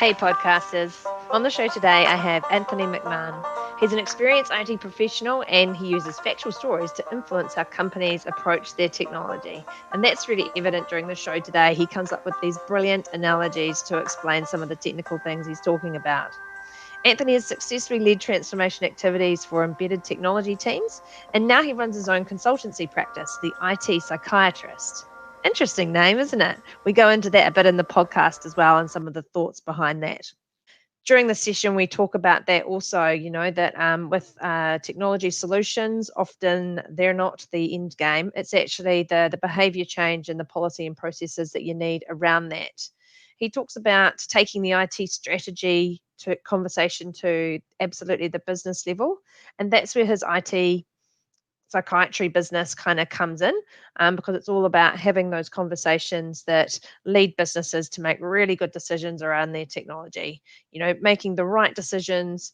Hey podcasters, on the show today I have Anthony McMahon. He's an experienced IT professional and he uses factual stories to influence how companies approach their technology. And that's really evident during the show today. He comes up with these brilliant analogies to explain some of the technical things he's talking about. Anthony has successfully led transformation activities for embedded technology teams, and now he runs his own consultancy practice, the IT Psychiatrist. Interesting name, isn't it? We go into that a bit in the podcast as well and some of the thoughts behind that. During the session, we talk about that also, that with technology solutions, often they're not the end game. It's actually the behavior change and the policy and processes that you need around that. He talks about taking the IT strategy to conversation to absolutely the business level. And that's where his IT psychiatry business kind of comes in, because it's all about having those conversations that lead businesses to make really good decisions around their technology, making the right decisions,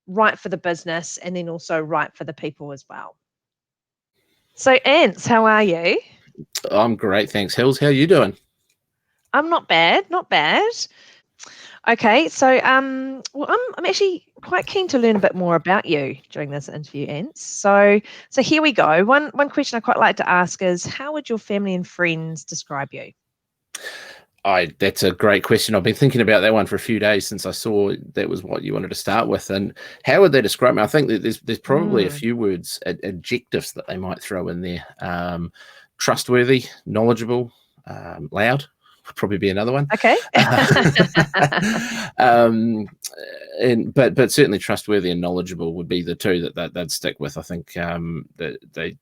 right for the business, and then also right for the people as well. So, Ants, how are you? I'm great, thanks. Hills, how are you doing? I'm not bad. Okay, so I'm actually quite keen to learn a bit more about you during this interview, Ants. So here we go. One question I quite like to ask is, how would your family and friends describe you? That's a great question. I've been thinking about that one for a few days since I saw that was what you wanted to start with. And how would they describe me? I think that there's probably a few words, adjectives that they might throw in there. Trustworthy, knowledgeable, loud. Probably be another one. Okay. But certainly trustworthy and knowledgeable would be the two that they'd stick with. I think that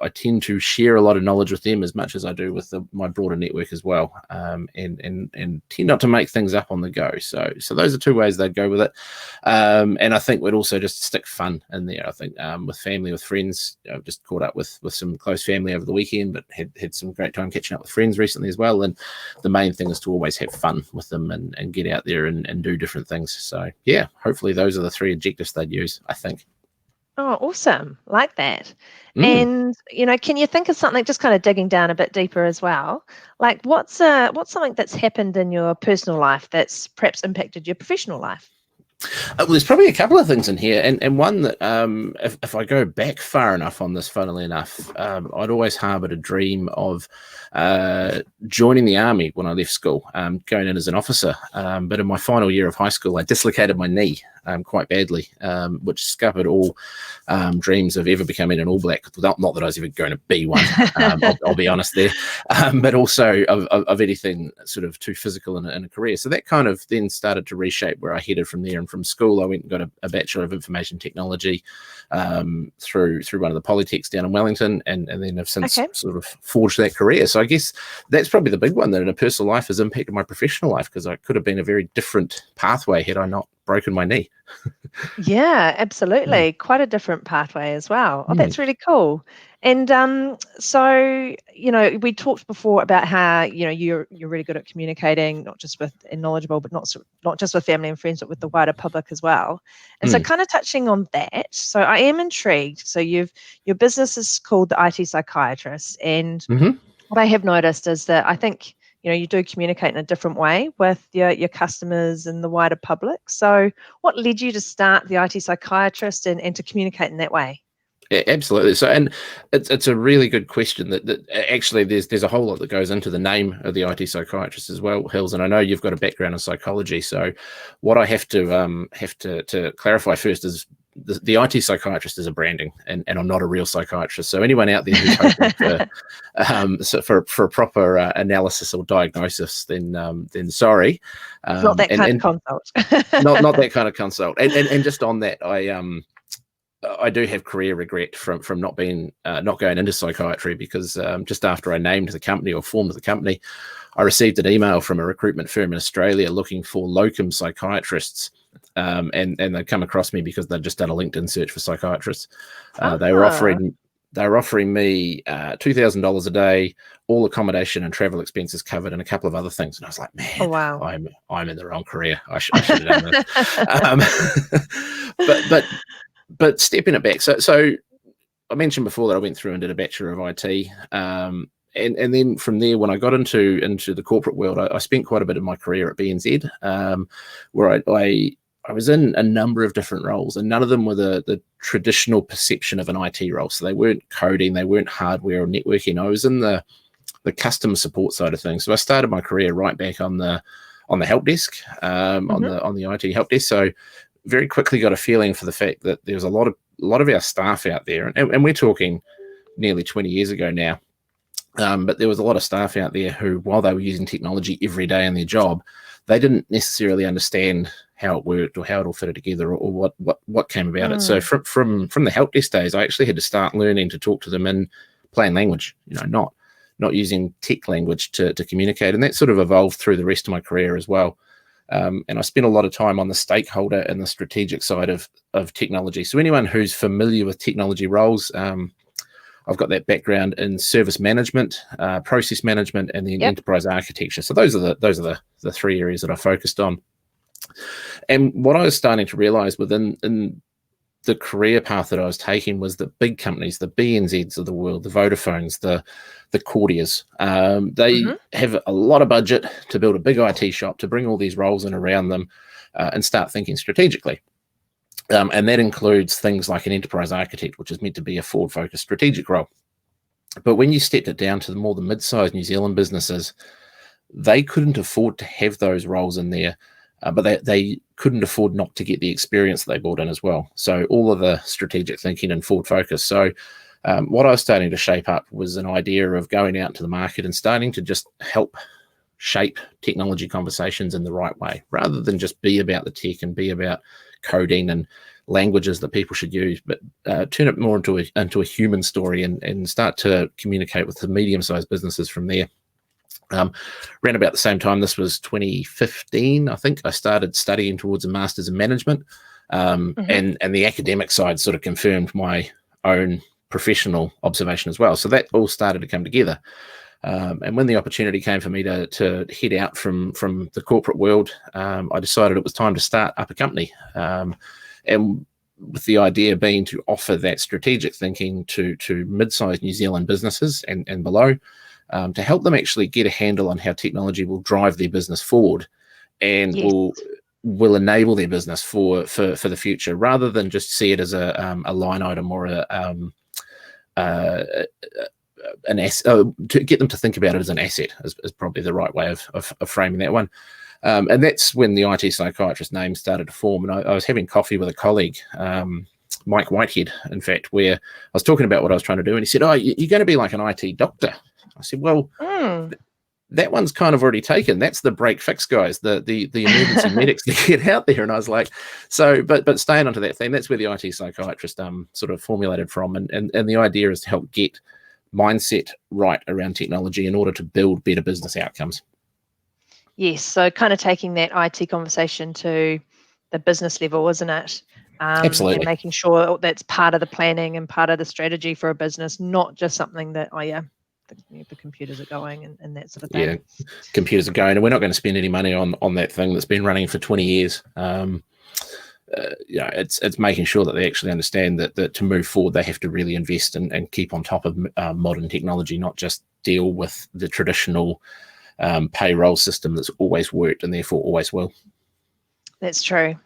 I tend to share a lot of knowledge with them as much as I do with my broader network as well, and tend not to make things up on the go. So those are two ways they'd go with it. And I think we'd also just stick fun in there. I think with family, with friends, I've just caught up with some close family over the weekend, but had some great time catching up with friends recently as well. And the main thing is to always have fun with them and get out there and do different things. So yeah, hopefully those are the three adjectives they'd use, I think. Oh, awesome. Like that. And, can you think of something, just kind of digging down a bit deeper as well? Like what's something that's happened in your personal life that's perhaps impacted your professional life? Well, there's probably a couple of things in here, and one that if I go back far enough on this, funnily enough, I'd always harboured a dream of joining the army when I left school, going in as an officer. But in my final year of high school, I dislocated my knee quite badly, which scuppered all dreams of ever becoming an All Black. Not that I was ever going to be one, I'll be honest there, but also of anything sort of too physical in a career. So that kind of then started to reshape where I headed from there. And from school, I went and got a Bachelor of Information Technology through one of the polytechs down in Wellington, and then have since sort of forged that career. So I guess that's probably the big one that in a personal life has impacted my professional life, because I could have been a very different pathway had I not broken my knee. Yeah, absolutely. Quite a different pathway as well. Oh, that's really cool. And so, we talked before about how, you're really good at communicating, not just with and knowledgeable, but not just with family and friends, but with the wider public as well. And so kind of touching on that, so I am intrigued. So your business is called the IT Psychiatrist. And what I have noticed is that I think, you do communicate in a different way with your customers and the wider public. So what led you to start the IT Psychiatrist and to communicate in that way? Yeah, absolutely. So, and it's a really good question that actually there's a whole lot that goes into the name of the IT Psychiatrist as well, Hills. And I know you've got a background in psychology. So what I have to clarify first is the IT Psychiatrist is a branding, and I'm not a real psychiatrist. So anyone out there who's hoping for a proper analysis or diagnosis, then sorry. Not that kind of consult. not that kind of consult. And just on that, I do have career regret from not going into psychiatry, because just after I named the company or formed the company, I received an email from a recruitment firm in Australia looking for locum psychiatrists, and they come across me because they'd just done a LinkedIn search for psychiatrists. They were offering me $2,000 a day, all accommodation and travel expenses covered, and a couple of other things. And I was like, man, oh, wow. I'm in the wrong career. I should have done this. But stepping it back, so I mentioned before that I went through and did a Bachelor of IT. and then from there, when I got into the corporate world, I spent quite a bit of my career at BNZ, where I was in a number of different roles, and none of them were the traditional perception of an IT role. So they weren't coding, they weren't hardware or networking. I was in the customer support side of things. So I started my career right back on the help desk, on the IT help desk. So very quickly got a feeling for the fact that there was a lot of our staff out there, and we're talking nearly 20 years ago now. But there was a lot of staff out there who, while they were using technology every day in their job, they didn't necessarily understand how it worked or how it all fitted together, or what came about it. So from the help desk days, I actually had to start learning to talk to them in plain language, not using tech language to communicate. And that sort of evolved through the rest of my career as well. And I spent a lot of time on the stakeholder and the strategic side of technology. So anyone who's familiar with technology roles, I've got that background in service management, process management, and then enterprise architecture. So those are the three areas that I focused on. And what I was starting to realize within the career path that I was taking was that big companies, the BNZs of the world, the Vodafones, the Cordias, they have a lot of budget to build a big IT shop, to bring all these roles in around them, and start thinking strategically. And that includes things like an enterprise architect, which is meant to be a forward-focused strategic role. But when you stepped it down to the more the mid-sized New Zealand businesses, they couldn't afford to have those roles in there, but they couldn't afford not to get the experience that they brought in as well. So all of the strategic thinking and forward focus. So what I was starting to shape up was an idea of going out into the market and starting to just help shape technology conversations in the right way, rather than just be about the tech and be about coding and languages that people should use, but turn it more into a human story and start to communicate with the medium-sized businesses from there. Around about the same time, this was 2015, I think, I started studying towards a master's in management, and the academic side sort of confirmed my own professional observation as well. So that all started to come together. And when the opportunity came for me to head out from the corporate world, I decided it was time to start up a company. And with the idea being to offer that strategic thinking to mid-sized New Zealand businesses and below, to help them actually get a handle on how technology will drive their business forward and will enable their business for the future, rather than just see it as a line item or an asset. To get them to think about it as an asset is probably the right way of framing that one. And that's when the IT Psychiatrist name started to form. And I was having coffee with a colleague, Mike Whitehead, in fact, where I was talking about what I was trying to do. And he said, "Oh, you're going to be like an IT doctor." I said, "Well, that one's kind of already taken. That's the break fix guys, the emergency medics that get out there." And I was like, so, but staying onto that theme, that's where the IT Psychiatrist sort of formulated from. And the idea is to help get mindset right around technology in order to build better business outcomes. Yes, so kind of taking that IT conversation to the business level, isn't it? Absolutely. And making sure that's part of the planning and part of the strategy for a business, not just something that, the computers are going and that sort of thing. Yeah, computers are going, and we're not going to spend any money on that thing that's been running for 20 years. It's making sure that they actually understand that to move forward, they have to really invest and keep on top of modern technology, not just deal with the traditional payroll system that's always worked and therefore always will. That's true.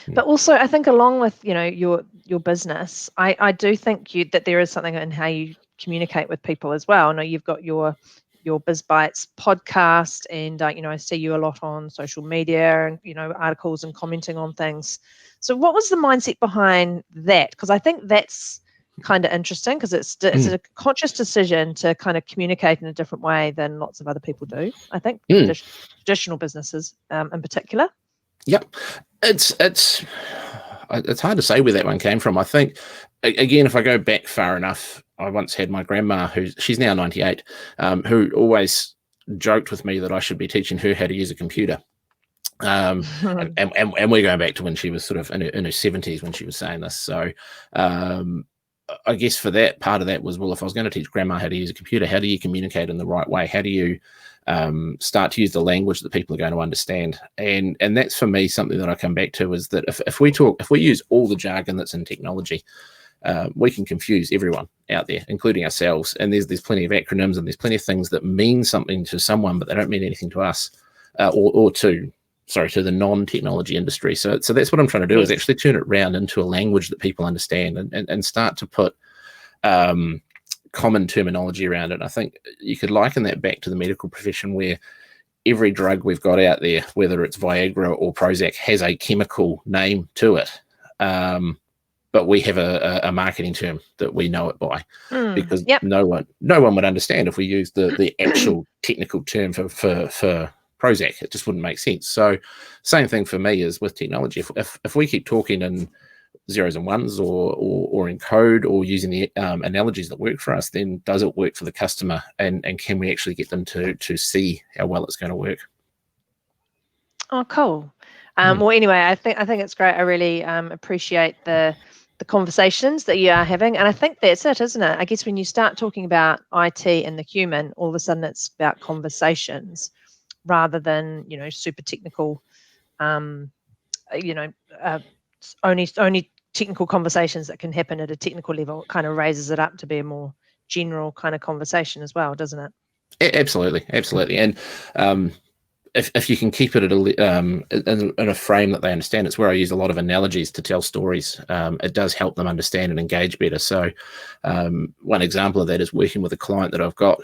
But also, I think along with your business, I do think that there is something in how you communicate with people as well. I know you've got your Biz Bites podcast, and I see you a lot on social media and articles and commenting on things. So what was the mindset behind that? Because I think that's kind of interesting, because it's a conscious decision to kind of communicate in a different way than lots of other people do. I think traditional businesses in particular. Yep, it's hard to say where that one came from. I think, again, if I go back far enough, I once had my grandma, she's now 98, who always joked with me that I should be teaching her how to use a computer. And we're going back to when she was sort of in her 70s when she was saying this. So I guess for that, part of that was, well, if I was going to teach grandma how to use a computer, how do you communicate in the right way? How do you start to use the language that people are going to understand? And that's, for me, something that I come back to, is that if we use all the jargon that's in technology, we can confuse everyone out there, including ourselves. And there's plenty of acronyms and there's plenty of things that mean something to someone, but they don't mean anything to us, or to the non-technology industry. So that's what I'm trying to do, is actually turn it around into a language that people understand, and start to put common terminology around it. I think you could liken that back to the medical profession, where every drug we've got out there, whether it's Viagra or Prozac, has a chemical name to it. But we have a marketing term that we know it by, because no one would understand if we used the actual technical term for Prozac. It just wouldn't make sense. So same thing for me is with technology. If we keep talking in zeros and ones or in code, or using the analogies that work for us, then does it work for the customer, and can we actually get them to see how well it's going to work? Oh, cool. Well, anyway, I think it's great. I really appreciate the conversations that you are having, and I think that's it, isn't it? I guess when you start talking about IT and the human, all of a sudden it's about conversations rather than super technical, only technical conversations that can happen at a technical level. It kind of raises it up to be a more general kind of conversation as well, doesn't it? Absolutely. And if you can keep it at in a frame that they understand, it's where I use a lot of analogies to tell stories. It does help them understand and engage better. So one example of that is working with a client that I've got.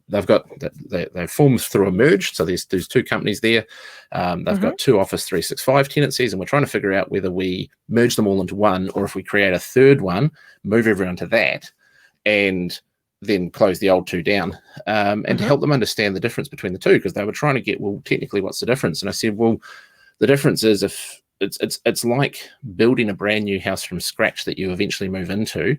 They've formed through a merge. So there's two companies there. They've got two Office 365 tenancies, and we're trying to figure out whether we merge them all into one, or if we create a third one, move everyone to that, and then close the old two down, and to help them understand the difference between the two, because they were trying to get, well, technically, what's the difference? And I said, well, the difference is if it's like building a brand new house from scratch that you eventually move into,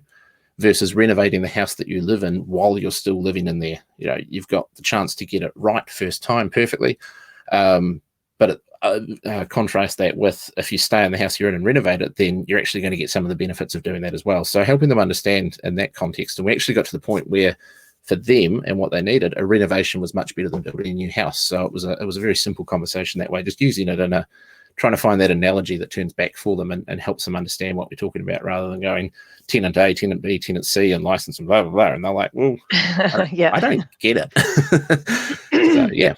versus renovating the house that you live in while you're still living in there. You've got the chance to get it right first time perfectly, but contrast that with if you stay in the house you're in and renovate it, then you're actually going to get some of the benefits of doing that as well. So helping them understand in that context, and we actually got to the point where for them and what they needed, a renovation was much better than building a new house. So it was a very simple conversation that way, just using it in trying to find that analogy that turns back for them and helps them understand what we're talking about, rather than going tenant A, tenant B, tenant C, and license and blah, blah, blah. And they're like, well, I don't get it. So, yeah.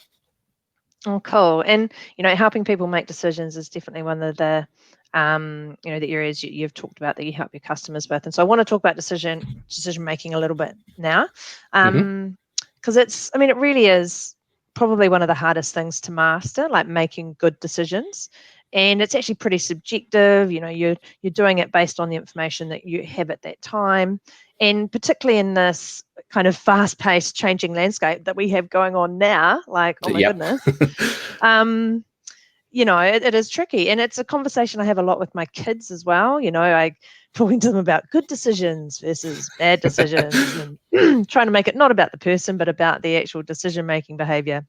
Oh, cool. And, helping people make decisions is definitely one of the, the areas you've talked about that you help your customers with. And so I want to talk about decision making a little bit now, because it really is probably one of the hardest things to master, like making good decisions. And it's actually pretty subjective. You're doing it based on the information that you have at that time. And particularly in this kind of fast-paced changing landscape that we have going on now, like, oh my goodness, it is tricky. And it's a conversation I have a lot with my kids as well. I talking to them about good decisions versus bad decisions, and trying to make it not about the person, but about the actual decision-making behavior.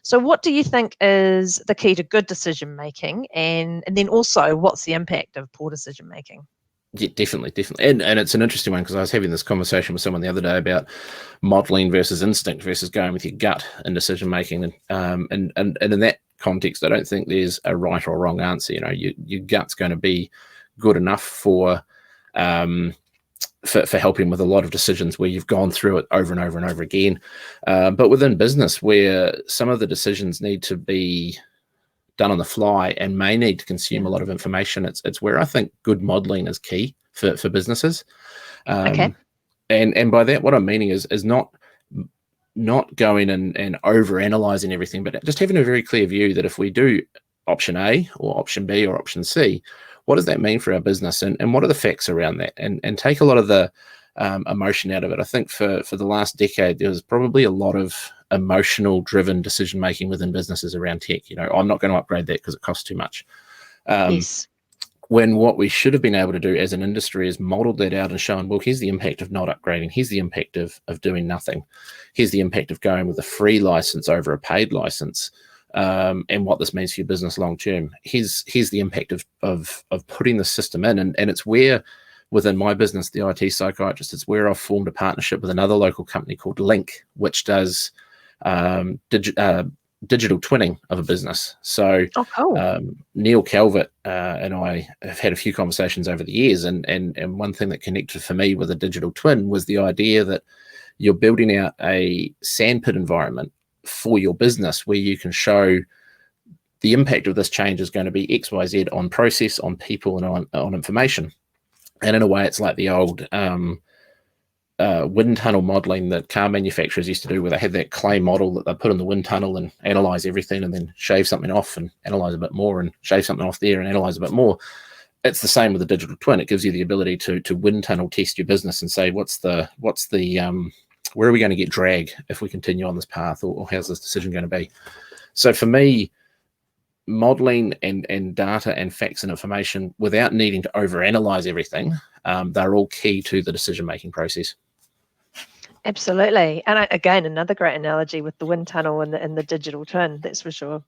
So what do you think is the key to good decision-making? And then also, what's the impact of poor decision-making? Yeah, definitely. And it's an interesting one, because I was having this conversation with someone the other day about modeling versus instinct versus going with your gut in decision making. And in that context, I don't think there's a right or wrong answer. Your gut's going to be good enough for helping with a lot of decisions where you've gone through it over and over and over again. But within business, where some of the decisions need to be done on the fly and may need to consume a lot of information, it's where I think good modeling is key for businesses. Okay. And by that, what I'm meaning is not going and over analyzing everything, but just having a very clear view that if we do option A or option B or option C, what does that mean for our business, and what are the facts around that, and take a lot of the emotion out of it. I think for the last decade, there was probably a lot of emotional driven decision making within businesses around tech. I'm not going to upgrade that because it costs too much. Yes. When what we should have been able to do as an industry is modeled that out and shown, well, here's the impact of not upgrading. Here's the impact of doing nothing. Here's the impact of going with a free license over a paid license, and what this means for your business long term. Here's the impact of putting the system in, and it's where within my business, the IT Psychiatrist, it's where I've formed a partnership with another local company called Link, which does digital twinning of a business. So Oh, cool. Neil Calvert and I have had a few conversations over the years, and one thing that connected for me with a digital twin was the idea that you're building out a sandpit environment for your business where you can show the impact of this change is going to be XYZ on process, on people, and on information. And in a way, it's like the old wind tunnel modeling that car manufacturers used to do, where they had that clay model that they put in the wind tunnel and analyze everything, and then shave something off and analyze a bit more, and shave something off there and analyze a bit more. It's the same with the digital twin. It gives you the ability to wind tunnel test your business and say, what's the where are we going to get drag if we continue on this path, or how's this decision going to be? So for me, modeling and data and facts and information without needing to overanalyze everything, they're all key to the decision-making process. Absolutely. And again, another great analogy with the wind tunnel and the digital twin, that's for sure.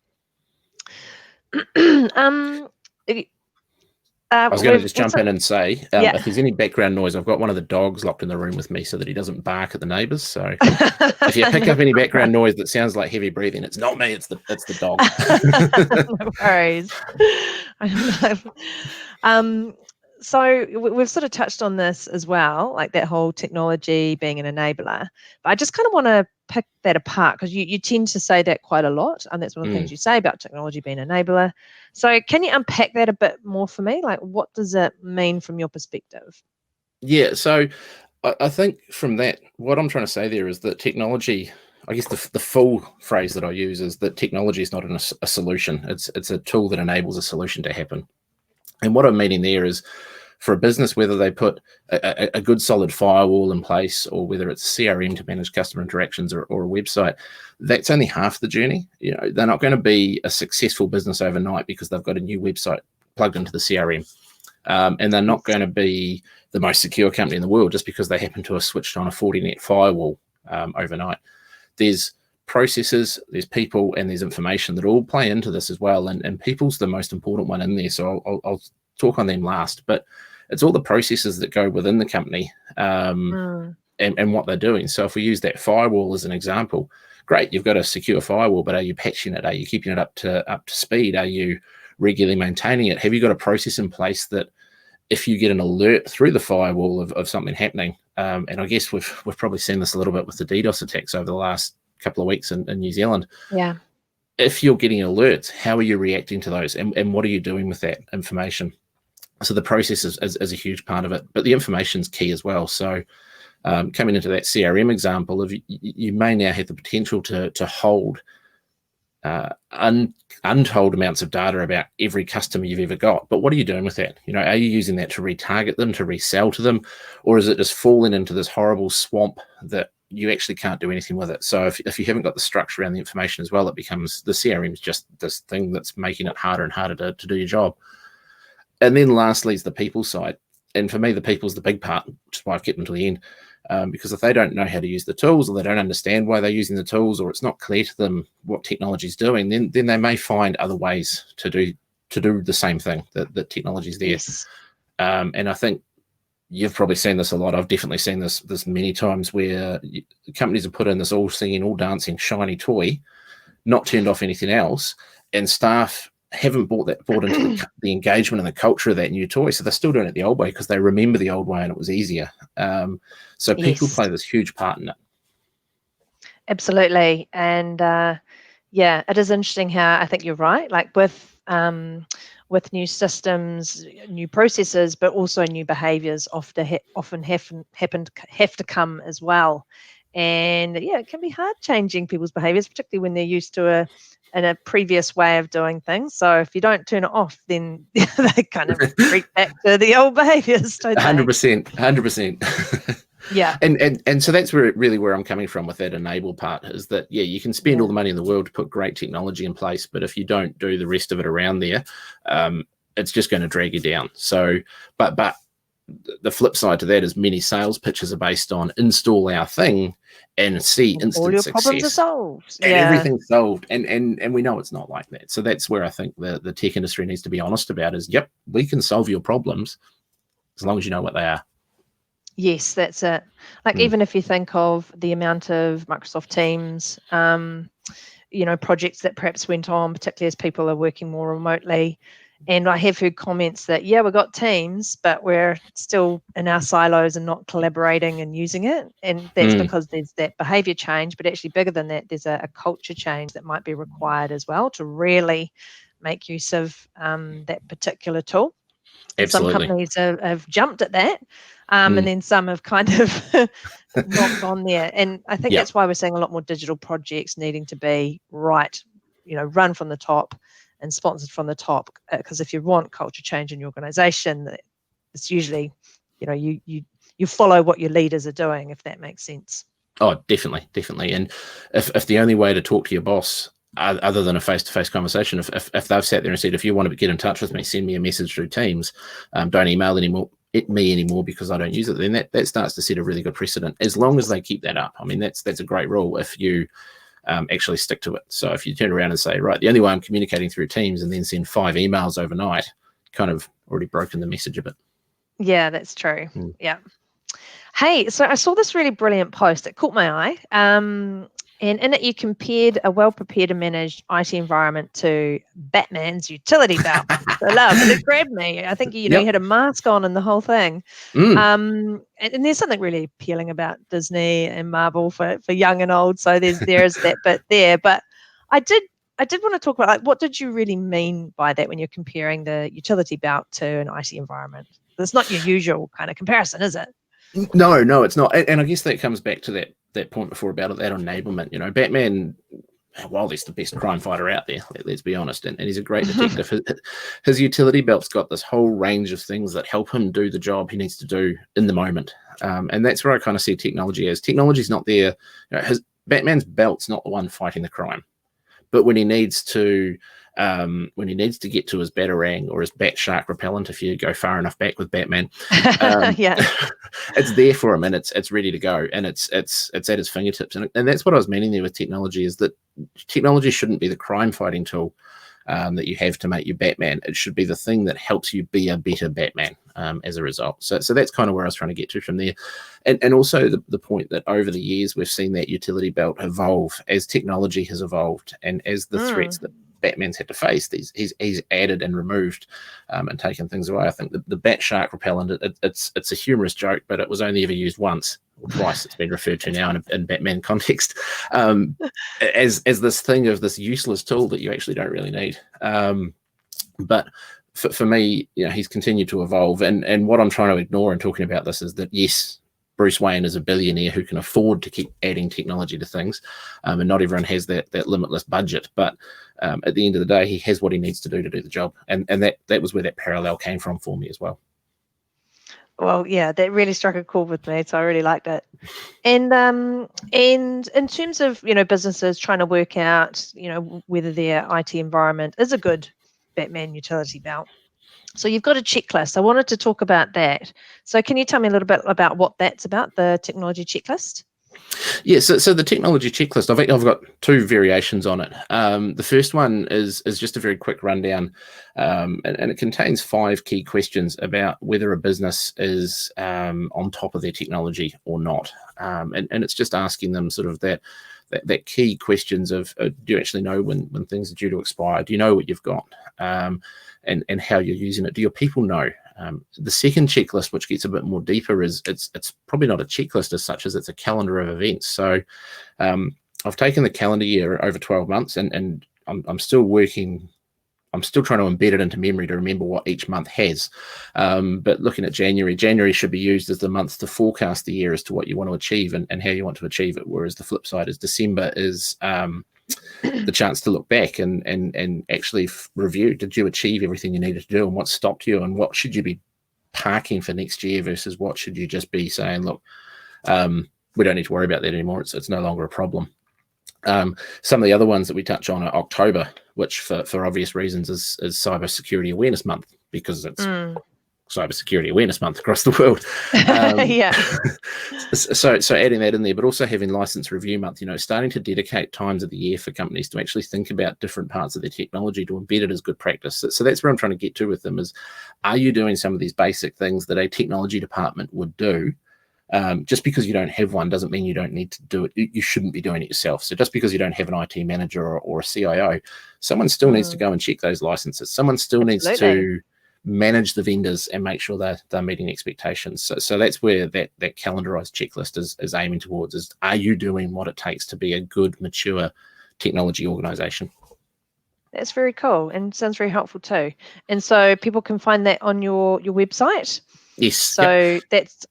I was going to just jump in and say, if there's any background noise, I've got one of the dogs locked in the room with me so that he doesn't bark at the neighbours. So if you pick up any background noise that sounds like heavy breathing, it's not me, it's the dog. No worries. So we've sort of touched on this as well, like that whole technology being an enabler. But I just kind of want to pick that apart, because you tend to say that quite a lot, and that's one of the things you say about technology being an enabler. So can you unpack that a bit more for me? Like, what does it mean from your perspective? Yeah, so I think from that, what I'm trying to say there is that technology, I guess the full phrase that I use is that technology is not a solution. It's a tool that enables a solution to happen. And what I'm meaning there is, for a business, whether they put a good solid firewall in place, or whether it's CRM to manage customer interactions, or a website, that's only half the journey. You know, they're not going to be a successful business overnight because they've got a new website plugged into the CRM. And they're not going to be the most secure company in the world just because they happen to have switched on a Fortinet firewall overnight. There's processes, there's people, and there's information that all play into this as well. And people's the most important one in there. So I'll talk on them last, but it's all the processes that go within the company and what they're doing. So if we use that firewall as an example, great, you've got a secure firewall, but are you patching it? Are you keeping it up to speed? Are you regularly maintaining it? Have you got a process in place that if you get an alert through the firewall of something happening, and I guess we've probably seen this a little bit with the DDoS attacks over the last couple of weeks in New Zealand. Yeah. If you're getting alerts, how are you reacting to those, and what are you doing with that information? So the process is a huge part of it, but the information's key as well. So coming into that CRM example, of you may now have the potential to hold untold amounts of data about every customer you've ever got. But what are you doing with that? You know, are you using that to retarget them, to resell to them, or is it just falling into this horrible swamp that you actually can't do anything with it? So if you haven't got the structure around the information as well, it becomes, the CRM is just this thing that's making it harder and harder to do your job. And then lastly is the people side. And for me, the people's the big part, which is why I've kept them to the end. Because if they don't know how to use the tools, or they don't understand why they're using the tools, or it's not clear to them what technology is doing, then they may find other ways to do the same thing that technology is there. Yes. And I think you've probably seen this a lot. I've definitely seen this many times, where companies have put in this all singing, all dancing, shiny toy, not turned off anything else, and staff haven't bought into the engagement and the culture of that new toy. So they're still doing it the old way because they remember the old way and it was easier. So people play this huge part in it. Absolutely. And yeah, it is interesting how, I think you're right, like with new systems, new processes, but also new behaviors often have to come as well. And yeah, it can be hard changing people's behaviors, particularly when they're used to a previous way of doing things. So if you don't turn it off, then they kind of retreat back to the old behaviors. 100%. Yeah. And so that's where I'm coming from with that enable part, is that, yeah, you can spend all the money in the world to put great technology in place, but if you don't do the rest of it around there, it's just going to drag you down. So, but the flip side to that is many sales pitches are based on install our thing and see instant all your success. Problems are solved. And everything's solved. And we know it's not like that. So that's where I think the tech industry needs to be honest about is, yep, we can solve your problems as long as you know what they are. Yes, that's it. Like even if you think of the amount of Microsoft Teams projects that perhaps went on, particularly as people are working more remotely. And I have heard comments that, yeah, we've got Teams, but we're still in our silos and not collaborating and using it. And that's because there's that behavior change, but actually bigger than that, there's a culture change that might be required as well to really make use of that particular tool. And some Absolutely. companies have jumped at that, and then some have kind of not gone there. And I think that's why we're seeing a lot more digital projects needing to be run from the top and sponsored from the top. Because if you want culture change in your organization, it's usually, you follow what your leaders are doing, if that makes sense. Oh, definitely. And if the only way to talk to your boss, other than a face-to-face conversation, if they've sat there and said, if you want to get in touch with me, send me a message through Teams, don't email me anymore because I don't use it, then that starts to set a really good precedent, as long as they keep that up. I mean, that's a great rule if you actually stick to it. So if you turn around and say, right, the only way I'm communicating through Teams, and then send 5 emails overnight, kind of already broken the message a bit. Yeah, that's true. Yeah. Hey, so I saw this really brilliant post that caught my eye. And in it, you compared a well-prepared and managed IT environment to Batman's utility belt. I love it. It grabbed me. I think, you had a mask on and the whole thing. And there's something really appealing about Disney and Marvel for young and old. So there's that bit there. But I did want to talk about, what did you really mean by that when you're comparing the utility belt to an IT environment? It's not your usual kind of comparison, is it? No, it's not. And I guess that comes back to that point before about that enablement. Batman, while he's the best crime fighter out there, let's be honest, and he's a great detective, his utility belt's got this whole range of things that help him do the job he needs to do in the moment. And that's where I kind of see technology as. Technology's not there. Batman's belt's not the one fighting the crime. But when he needs to get to his batarang or his bat shark repellent, if you go far enough back with Batman, it's there for him and it's ready to go, and it's at his fingertips. And that's what I was meaning there with technology, is that technology shouldn't be the crime fighting tool that you have to make you Batman. It should be the thing that helps you be a better Batman as a result. So that's kind of where I was trying to get to from there. And also the point that over the years, we've seen that utility belt evolve as technology has evolved, and as the threats that Batman's had to face, he's added and removed and taken things away. I think the bat shark repellent, it's a humorous joke, but it was only ever used once or twice. It's been referred to now in Batman context as this thing of this useless tool that you actually don't really need. But for me, he's continued to evolve, and what I'm trying to ignore in talking about this is that, yes, Bruce Wayne is a billionaire who can afford to keep adding technology to things, and not everyone has that limitless budget. But at the end of the day, he has what he needs to do the job, and that was where that parallel came from for me as well. Well, yeah, that really struck a chord with me, so I really liked it. And in terms of businesses trying to work out whether their IT environment is a good Batman utility belt. So you've got a checklist. I wanted to talk about that. So can you tell me a little bit about what that's about, the technology checklist? Yeah, so the technology checklist, I've got 2 variations on it. The first one is just a very quick rundown, and it contains 5 key questions about whether a business is on top of their technology or not. And it's just asking them sort of that key questions of, do you actually know when things are due to expire? Do you know what you've got? And how you're using it? Do your people know? The second checklist, which gets a bit more deeper, is it's probably not a checklist as such as it's a calendar of events. So I've taken the calendar year over 12 months, and I'm still working. I'm still trying to embed it into memory to remember what each month has. But looking at January should be used as the month to forecast the year as to what you want to achieve and how you want to achieve it. Whereas the flip side is December is the chance to look back and actually review. Did you achieve everything you needed to do, and what stopped you, and what should you be parking for next year versus what should you just be saying, look, we don't need to worry about that anymore. It's no longer a problem. Some of the other ones that we touch on are October, which for obvious reasons is Cybersecurity Awareness Month, because it's Cybersecurity Awareness Month across the world. Yeah. So adding that in there, but also having License Review Month, starting to dedicate times of the year for companies to actually think about different parts of their technology to embed it as good practice. So that's where I'm trying to get to with them is, are you doing some of these basic things that a technology department would do Just because you don't have one doesn't mean you don't need to do it. You shouldn't be doing it yourself. So just because you don't have an IT manager or a CIO, someone still needs to go and check those licenses. Someone still needs to manage the vendors and make sure they're meeting expectations. So that's where that calendarized checklist is aiming towards, is, are you doing what it takes to be a good, mature technology organization? That's very cool and sounds very helpful too. And so people can find that on your website? Yes. So that's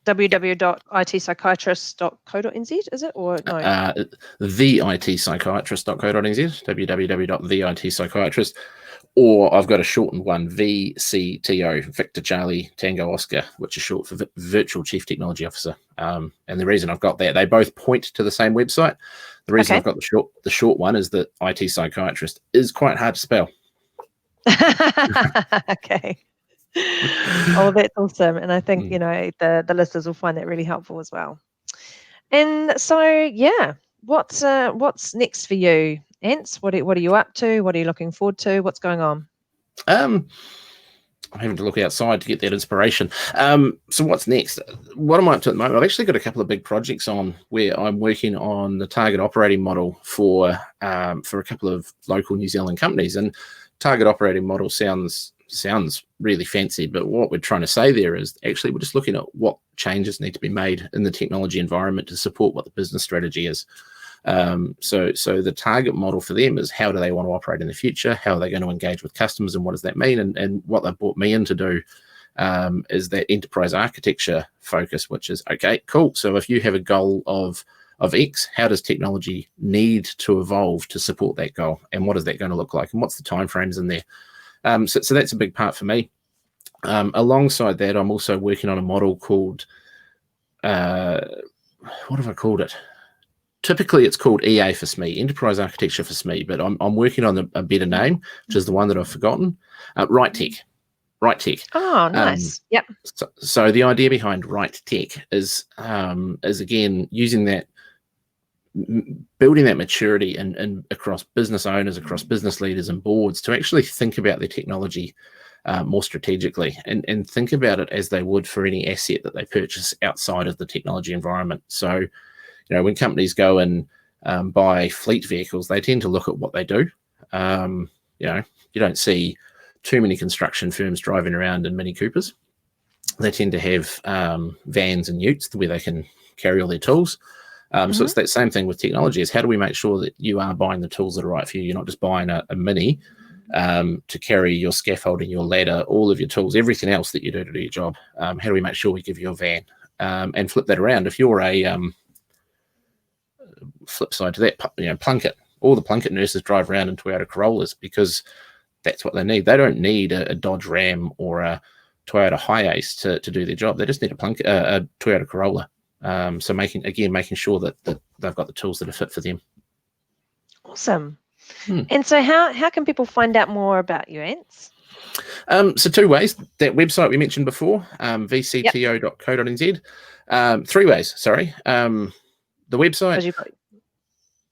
www.itpsychiatrist.co.nz, is it, or no? theitpsychiatrist.co.nz, www.theitpsychiatrist, or I've got a shortened one, VCTO, Victor Charlie Tango Oscar, which is short for Virtual Chief Technology Officer. And the reason I've got that, they both point to the same website. The reason I've got the short one is that IT Psychiatrist is quite hard to spell. Okay. Oh, that's awesome. And I think, the listeners will find that really helpful as well. And so, yeah, what's next for you, Ants? What are you up to? What are you looking forward to? What's going on? I'm having to look outside to get that inspiration. So what's next? What am I up to at the moment? I've actually got a couple of big projects on where I'm working on the target operating model for a couple of local New Zealand companies. And target operating model sounds really fancy, but what we're trying to say there is actually we're just looking at what changes need to be made in the technology environment to support what the business strategy is. So the target model for them is, how do they want to operate in the future? How are they going to engage with customers, and what does that mean? And what they've brought me in to do is that enterprise architecture focus, which is, okay, cool. So if you have a goal of X, how does technology need to evolve to support that goal? And what is that going to look like? And what's the timeframes in there? So that's a big part for me. Alongside that, I'm also working on a model called, what have I called it? Typically, it's called EA for SME, Enterprise Architecture for SME, but I'm working on a better name, which is the one that I've forgotten. Right Tech. Oh, nice. Yep. So the idea behind Right Tech is again using that, building that maturity and across business owners, across business leaders and boards to actually think about their technology more strategically and think about it as they would for any asset that they purchase outside of the technology environment. So, when companies go and buy fleet vehicles, they tend to look at what they do. You don't see too many construction firms driving around in Mini Coopers. They tend to have vans and utes where they can carry all their tools. So it's that same thing with technology, is how do we make sure that you are buying the tools that are right for you? You're not just buying a Mini to carry your scaffolding, your ladder, all of your tools, everything else that you do to do your job. How do we make sure we give you a van? And flip that around. If you're a flip side to that, Plunkett, all the Plunkett nurses drive around in Toyota Corollas because that's what they need. They don't need a Dodge Ram or a Toyota Hiace to do their job. They just need a Toyota Corolla. So making sure that they've got the tools that are fit for them. Awesome. And so how can people find out more about you, Ants? So two ways. That website we mentioned before, vcto.co.nz. Three ways, sorry. The website. You've got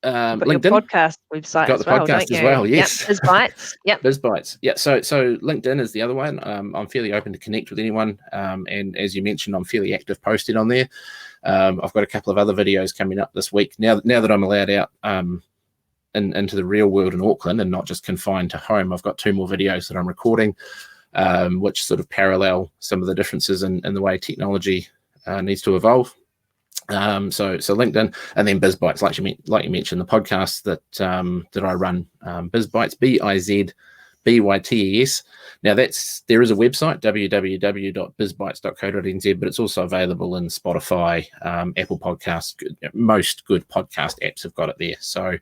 LinkedIn. your podcast website got as the well, podcast don't as you? well, yes. Yep. BizBytes. Yep. BizBytes. Yeah. So LinkedIn is the other one. I'm fairly open to connect with anyone. And as you mentioned, I'm fairly active posting on there. I've got a couple of other videos coming up this week. Now that I'm allowed out into the real world in Auckland and not just confined to home, I've got 2 more videos that I'm recording, which sort of parallel some of the differences in the way technology needs to evolve. So LinkedIn, and then BizBytes, like you mentioned, the podcast that I run, BizBytes, BizBytes. Now there is a website, www.bizbytes.co.nz, but it's also available in Spotify, Apple Podcasts. Most good podcast apps have got it there. So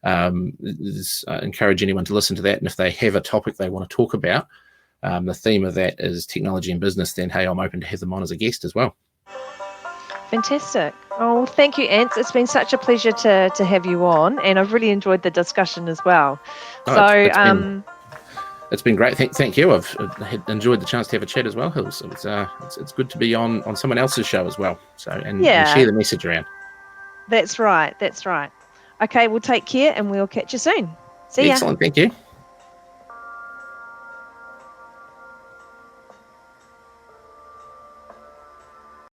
encourage anyone to listen to that. And if they have a topic they want to talk about, the theme of that is technology and business, then hey, I'm open to have them on as a guest as well. Fantastic. Oh, thank you, Ants. It's been such a pleasure to have you on, and I've really enjoyed the discussion as well. It's been great. Thank you. I've enjoyed the chance to have a chat as well, Hills. It's good to be on someone else's show as well. And share the message around. That's right. Okay, we'll take care, and we'll catch you soon. See ya. Excellent. Thank you.